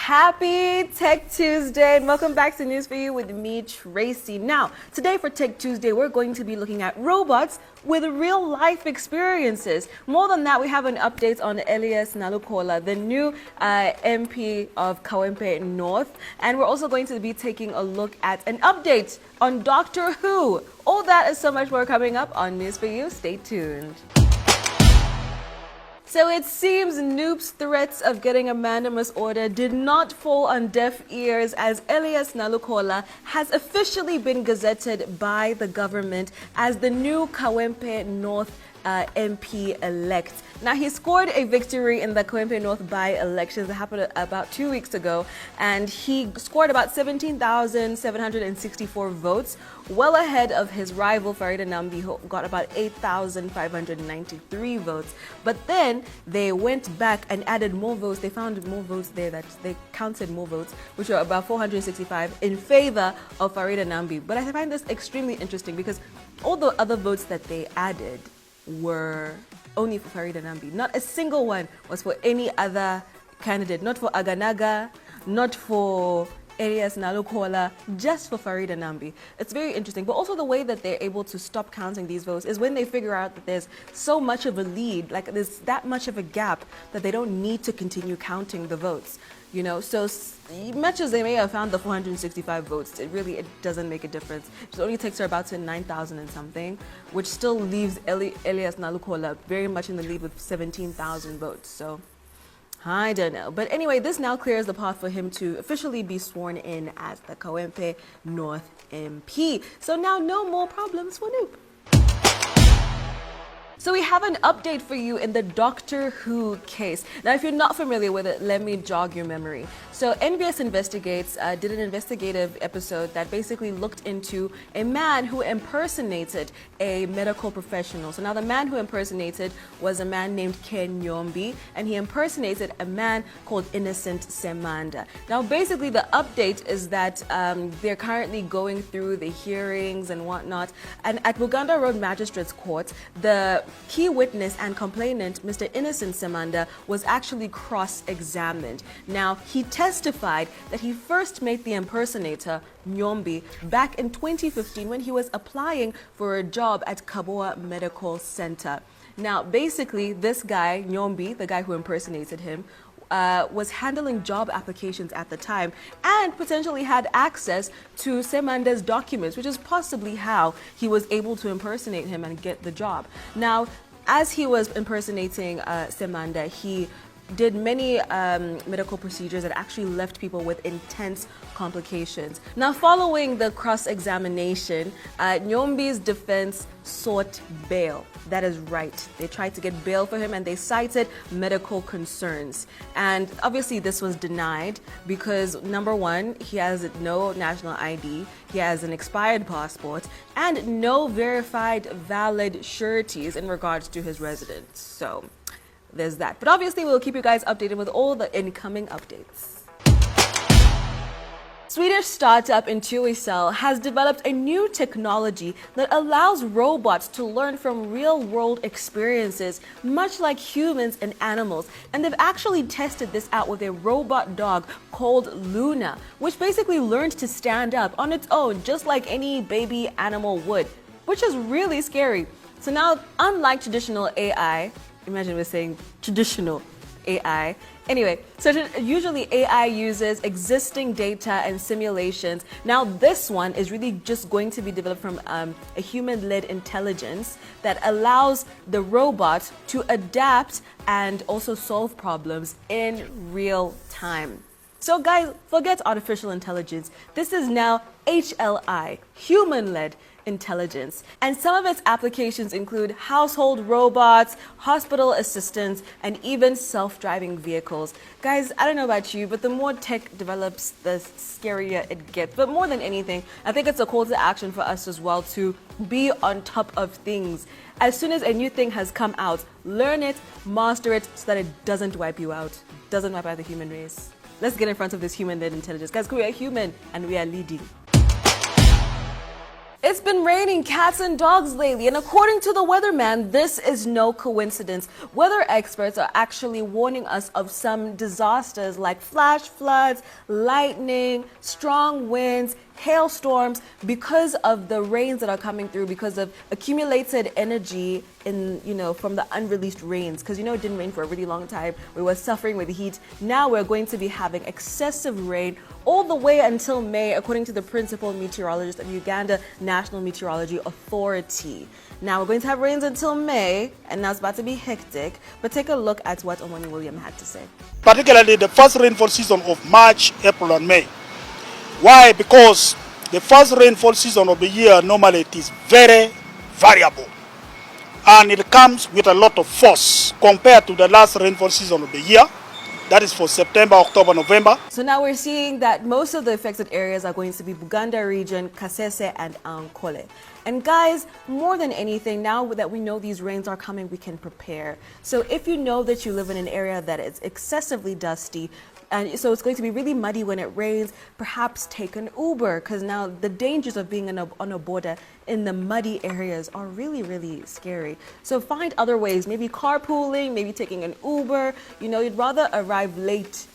Happy Tech Tuesday and welcome back to News for You with me, Tracy. Now, today for Tech Tuesday, we're going to be looking at robots with real life experiences. More than that, we have an update on Elias Nalukoola, the new MP of Kawempe North. And we're also going to be taking a look at an update on Doctor Who. All that and so much more coming up on News for You. Stay tuned. So it seems Noop's threats of getting a mandamus order did not fall on deaf ears, as Elias Nalukoola has officially been gazetted by the government as the new Kawempe North MP-elect. Now, he scored a victory in the Kawempe North by-elections that happened about 2 weeks ago, and he scored about 17,764 votes, well ahead of his rival Farida Nambi, who got about 8,593 votes. But then they went back and added more votes. They found more votes there, that they counted more votes, which were about 465 in favor of Farida Nambi. But I find this extremely interesting because all the other votes that they added were only for Farida Nambi. Not a single one was for any other candidate, not for Aganaga, not for Elias Nalukoola, just for Farida Nambi. It's very interesting, but also the way that they're able to stop counting these votes is when they figure out that there's so much of a lead, like there's that much of a gap that they don't need to continue counting the votes. You know, so much as they may have found the 465 votes, it doesn't make a difference. It only takes her about to 9,000 and something, which still leaves Elias Nalukoola very much in the lead with 17,000 votes. So I don't know. But anyway, this now clears the path for him to officially be sworn in as the Kawempe North MP. So now no more problems for Noop. So we have an update for you in the Doctor Who case. Now, if you're not familiar with it, let me jog your memory. So NBS Investigates did an investigative episode that basically looked into a man who impersonated a medical professional. So now the man who impersonated was a man named Ken Nyombi, and he impersonated a man called Innocent Semanda. Now, basically the update is that they're currently going through the hearings and whatnot. And at Buganda Road Magistrates Court, the key witness and complainant, Mr. Innocent Semanda, was actually cross-examined. Now, he testified that he first met the impersonator, Nyombi, back in 2015 when he was applying for a job at Kaboa Medical Center. Now, basically, this guy, Nyombi, the guy who impersonated him, was handling job applications at the time and potentially had access to Semanda's documents, which is possibly how he was able to impersonate him and get the job. Now, as he was impersonating Semanda, he did many medical procedures that actually left people with intense complications. Now, following the cross-examination, Nyombi's defense sought bail. That is right. They tried to get bail for him and they cited medical concerns. And obviously this was denied because, number one, he has no national ID, he has an expired passport, and no verified valid sureties in regards to his residence. So there's that. But obviously we'll keep you guys updated with all the incoming updates. Swedish startup Intuicell has developed a new technology that allows robots to learn from real-world experiences, much like humans and animals. And they've actually tested this out with a robot dog called Luna, which basically learned to stand up on its own, just like any baby animal would, which is really scary. So now, unlike traditional AI, imagine we're saying traditional AI. Anyway, so usually AI uses existing data and simulations. Now this one is really just going to be developed from a human-led intelligence that allows the robot to adapt and also solve problems in real time. So guys, forget artificial intelligence. This is now HLI, human-led intelligence. And some of its applications include household robots, hospital assistants, and even self-driving vehicles. Guys, I don't know about you, but the more tech develops, the scarier it gets. But more than anything, I think it's a call to action for us as well to be on top of things. As soon as a new thing has come out, learn it, master it, so that it doesn't wipe you out, doesn't wipe out the human race. Let's get in front of this human-led intelligence. Guys, we are human and we are leading. It's been raining cats and dogs lately, and according to the weatherman, this is no coincidence. Weather experts are actually warning us of some disasters like flash floods, lightning, strong winds, hailstorms because of the rains that are coming through, because of accumulated energy in, from the unreleased rains. Because, it didn't rain for a really long time. We were suffering with heat. Now we're going to be having excessive rain all the way until May, according to the principal meteorologist of Uganda National Meteorology Authority. Now we're going to have rains until May, and now it's about to be hectic. But take a look at what Omoni William had to say. Particularly the first rainfall season of March, April and May. Why? Because the first rainfall season of the year normally it is very variable. And it comes with a lot of force compared to the last rainfall season of the year. That is for September, October, November. So now we're seeing that most of the affected areas are going to be Buganda region, Kasese and Ankole. And guys, more than anything, now that we know these rains are coming, we can prepare. So if you know that you live in an area that is excessively dusty, and so it's going to be really muddy when it rains, perhaps take an Uber, because now the dangers of being on a border in the muddy areas are really, really scary. So find other ways, maybe carpooling, maybe taking an Uber. You'd rather arrive late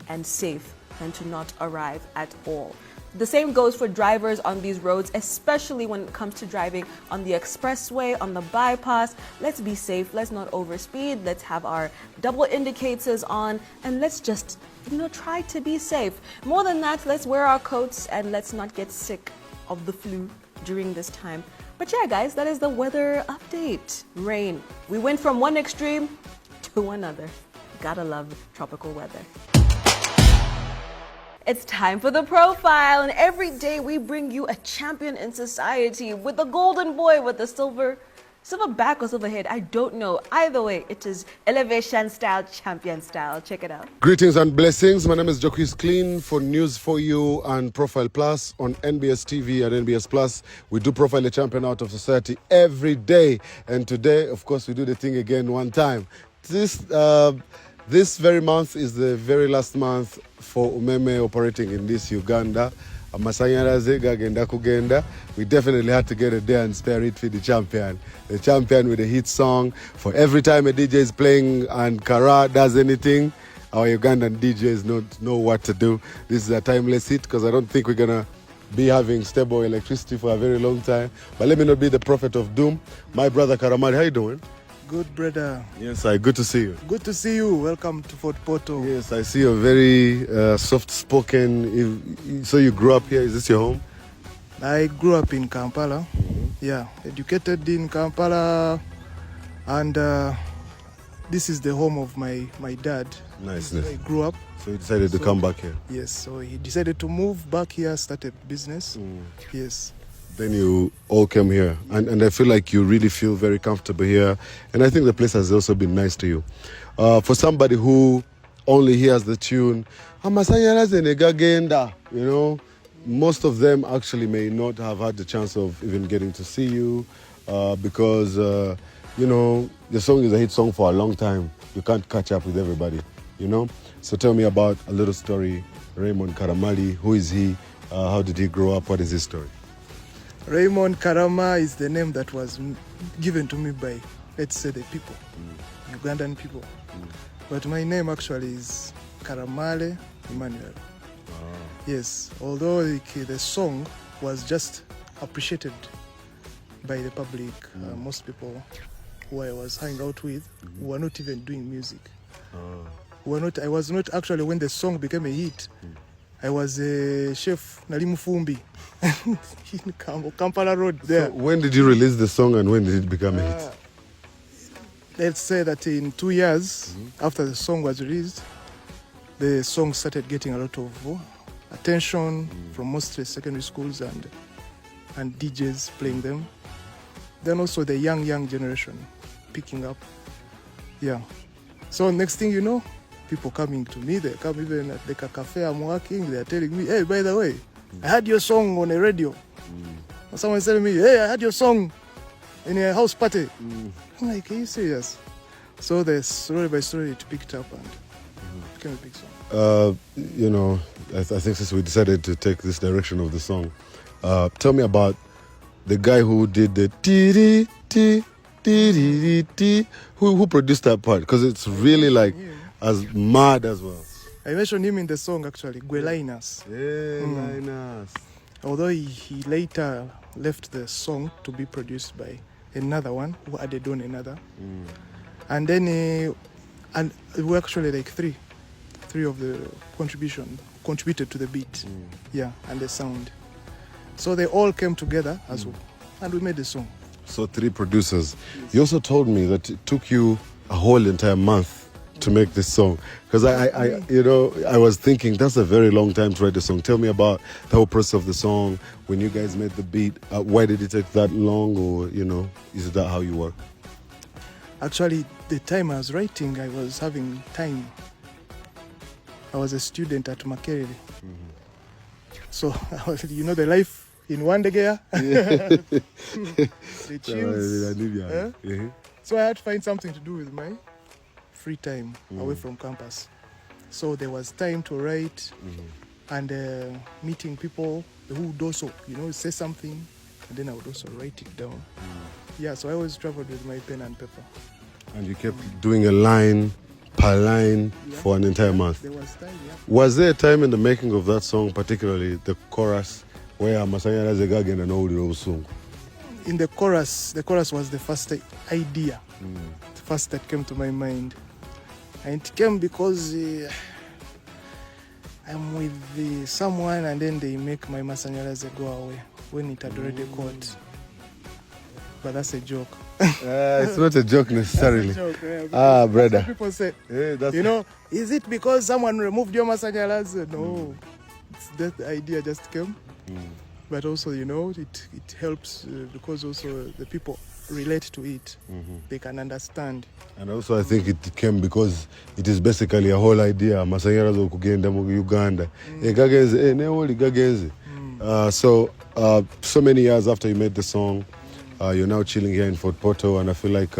and safe than to not arrive at all. The same goes for drivers on these roads, especially when it comes to driving on the expressway, on the bypass. Let's be safe. Let's not overspeed. Let's have our double indicators on, and let's just, try to be safe. More than that, let's wear our coats and let's not get sick of the flu during this time. But yeah, guys, that is the weather update. Rain. We went from one extreme to another. Gotta love tropical weather. It's time for the profile, and every day we bring you a champion in society with the golden boy with the silver back or silver head. I don't know. Either way, it is elevation style, champion style. Check it out. Greetings and blessings. My name is Jockeys Clean for News for You and Profile Plus on NBS TV and NBS Plus. We do profile a champion out of society every day, and today, of course, we do the thing again one time. This very month is the very last month for Umeme operating in this Uganda. Amasanyalaze gagenda kugenda. We definitely had to get a day and spare it for the champion. The champion with a hit song. For every time a DJ is playing and Kara does anything, our Ugandan DJs know what to do. This is a timeless hit because I don't think we're going to be having stable electricity for a very long time. But let me not be the prophet of doom. My brother Karamali, how you doing? Good, brother. Yes, good to see you. Good to see you. Welcome to Fort Portal. Yes, I see you're very soft-spoken. So you grew up here. Is this your home? I grew up in Kampala. Yeah, educated in Kampala. And this is the home of my dad. Nice. I grew up. So you decided to come back here? Yes, so he decided to move back here, started business. Yes. Then you all came here, and I feel like you really feel very comfortable here, and I think the place has also been nice to you. For somebody who only hears the tune, most of them actually may not have had the chance of even getting to see you because, the song is a hit song for a long time. You can't catch up with everybody, So tell me about a little story. Raymond Karamali, who is he? How did he grow up? What is his story? Raymond Karama is the name that was given to me by, let's say, the people, Ugandan people. But my name actually is Karamale Emmanuel. Yes, although the song was just appreciated by the public, most people who I was hanging out with were not even doing music. I was not actually, when the song became a hit, I was a chef, Nalukoola, in Kampala Road there. So when did you release the song and when did it become a hit? Let's say that in 2 years after the song was released, the song started getting a lot of attention from mostly secondary schools and DJs playing them. Then also the young generation picking up. Yeah. So next thing you know, people coming to me, they come even at the cafe I'm working, they're telling me, hey, by the way, I heard your song on the radio. Someone's telling me, hey, I heard your song in a house party. I'm like, are you serious? So the story by story, it picked up and became a big song. I think since we decided to take this direction of the song, tell me about the guy who did the ti ti ti ti, who produced that part, because it's really like as mad as well. I mentioned him in the song actually, Gwelainas. Yeah, Linus. Although he later left the song to be produced by another one who added on another. And then and we were actually like three of the contributed to the beat. Yeah, and the sound. So they all came together as well, and we made the song. So 3 producers. You also told me that it took you a whole entire month to make this song, because I was thinking that's a very long time to write a song. Tell me about the whole process of the song when you guys made the beat. Why did it take that long, or is that how you work? Actually, the time I was writing, I was having time. I was a student at Makerere, so the life in Wandegea, the chills. So I had to find something to do with my free time away from campus. So there was time to write and meeting people who would also, say something, and then I would also write it down. Yeah, so I always traveled with my pen and paper. And you kept doing a line per line for an entire month. There was time, yeah. Was there a time in the making of that song, particularly the chorus, where Masanya Razegag and Old song? In the chorus was the first idea, the first that came to my mind. And it came because I'm with someone, and then they make my Masanyalaze go away when it had already caught. But that's a joke. It's not a joke necessarily. That's a joke, brother. People say, Yeah, is it because someone removed your Masanyalaze? No, it's that idea just came. But also, it helps because also the people relate to it. They can understand. And also I think it came because it is basically a whole idea. Masanyara zo kugenda mu Uganda. Gagenze, neoli gagenze. So many years after you made the song, you're now chilling here in Fort Portal, and I feel like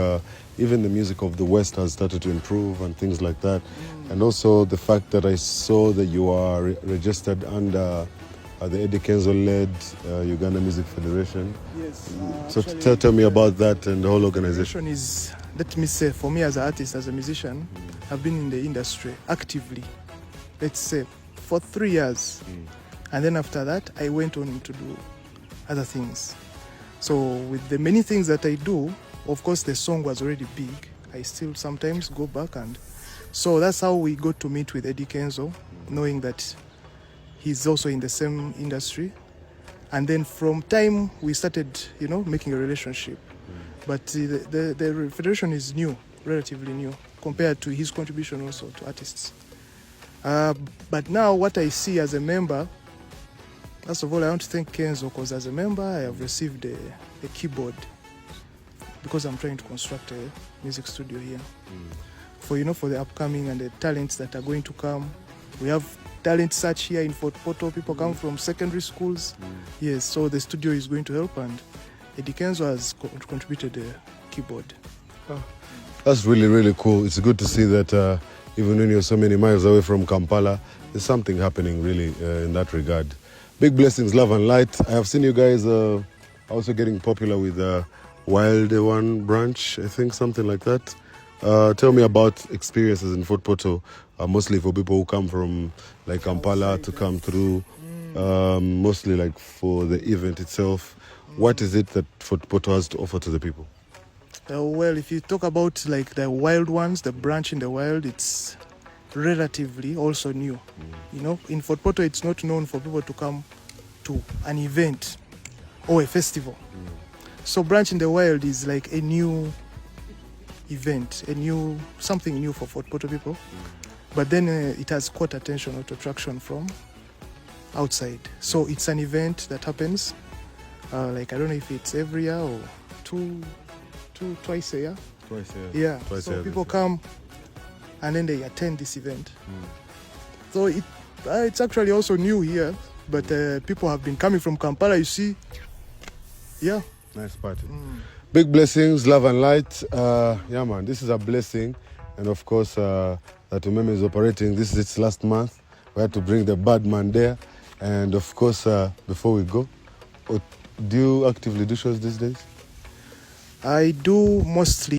even the music of the West has started to improve and things like that. And also the fact that I saw that you are registered under the Eddie Kenzo-led Uganda Music Federation. Yes. So tell me about that and the whole organization. Is, let me say, for me as an artist, as a musician, I've been in the industry actively, let's say, for 3 years. And then after that, I went on to do other things. So with the many things that I do, of course, the song was already big. I still sometimes go back, and so that's how we got to meet with Eddie Kenzo, knowing that he's also in the same industry. And then from time we started, making a relationship. But the federation is new, relatively new, compared to his contribution also to artists. But now what I see as a member, first of all, I want to thank Kenzo, because as a member I have received a keyboard, because I'm trying to construct a music studio here for the upcoming and the talents that are going to come. We have talent search here in Fort Portal. People come from secondary schools. Yes, so the studio is going to help, and Eddie Kenzo has contributed a keyboard. That's really, really cool. It's good to see that even when you're so many miles away from Kampala, there's something happening really in that regard. Big blessings, love and light. I have seen you guys also getting popular with Wild One branch, I think, something like that. Tell me about experiences in Fort Portal, mostly for people who come from like Kampala to come through, mostly like for the event itself. What is it that Fort Portal has to offer to the people? Well, if you talk about like the Wild Ones, the branch in the wild, it's relatively also new. In Fort Portal, it's not known for people to come to an event or a festival. So branch in the wild is like a new event, something new for Fort Portal people. But then it has caught attention or attraction from outside. So it's an event that happens, like I don't know if it's every year or twice a year. Twice a year. Yeah. Twice a So year, people come and then they attend this event. So it's actually also new here, but people have been coming from Kampala, you see. Yeah. Nice party. Big blessings, love and light. Yeah, man, this is a blessing. And of course, that Umeme is operating. This is its last month. We had to bring the bad man there. And of course, before we go, Do you actively do shows these days? I do mostly